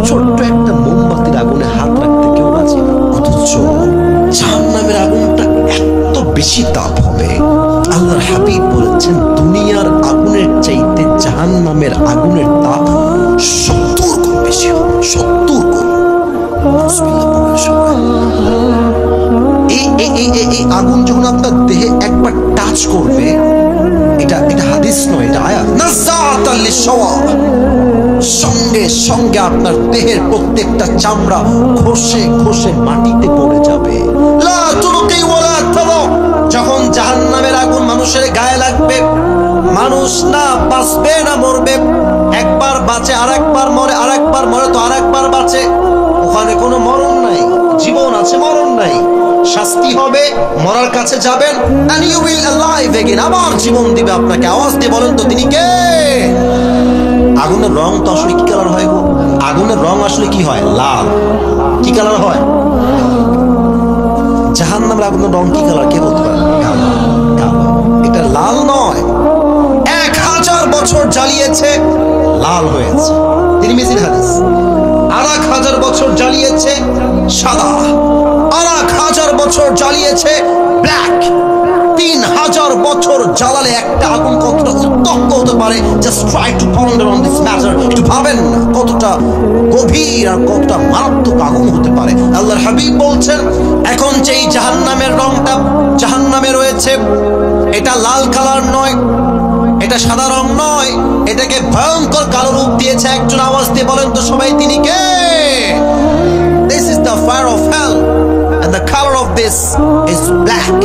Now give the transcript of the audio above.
ছোট্ট একটা মোমবাতির আগুনে হাত রাখতে কেউ রাজি না। অথচ জাহান্নামের আগুনটা এত বেশি তাপ হবে, আল্লাহর হাবিব বলেছেন দুনিয়ার আগুনের চাইতে জাহান্নামের আগুনের তাপ 70 গুণ বেশি হবে। 70 গুণ। এই আগুন যখন আপনার দেহে একবার টাচ করবে, এটা হাদিস নয়, এটা আয়াত। নাযাআতাল লিশওয়া, সঙ্গে সঙ্গে আপনার দেহের প্রত্যেকটা চামড়া খসে খসে মাটিতে পড়ে যাবে। লা তুলকি ওয়ালা তাদা। যখন জাহান্নামের আগুন মানুষের গায়ে লাগবে, মানুষ না বাঁচবে না মরবে। একবার বাঁচে, আরেকবার মরে, আরেকবার মরে তো আরেকবার বাঁচে। ওখানে কোনো মরণ নাই, জীবন আছে, মরণ নাই। শাস্তি হবে, মরার কাছে যাবেন, and you will alive again, আবার জীবন দিবে আপনাকে। আওয়াজ দিয়ে বলেন তো তিনি কে? আগুনের রং তো আসলে কি কালার হয় গো? আগুনের রং আসলে কি হয়? লাল। কি কালার হয়? জাহান্নামের আগুনের রং কি কালার কে বলতে পারে? কালো। কালো। এটা লাল নয়। 1000 বছর জ্বালিয়েছে, লাল হয়েছে। তিরমিজির হাদিস। 1000 বছর জ্বালিয়েছে, সাদা। 1000 বছর জ্বালিয়েছে, ব্ল্যাক। 3000 বছর জ্বালালে একটা আগুন কতটা উত্তপ্ত হতে পারে, just try to ponder on this matter. একটু ভাবেন না কতটা গভীর আর কতটা মারাত্মক আগুন হতে পারে। আল্লাহর হাবিব বলছেন, এখন যেই জাহান্নামের রংটা জাহান্নামে রয়েছে, এটা লাল কালার নয়, এটা সাদা রং নয়, এটাকে ভয়ঙ্কর কালো রূপ দিয়েছে একজন। আওয়াজ দিয়ে বলেন তো সবাই তিনি কে? This is the fire of hell and the color of this is black.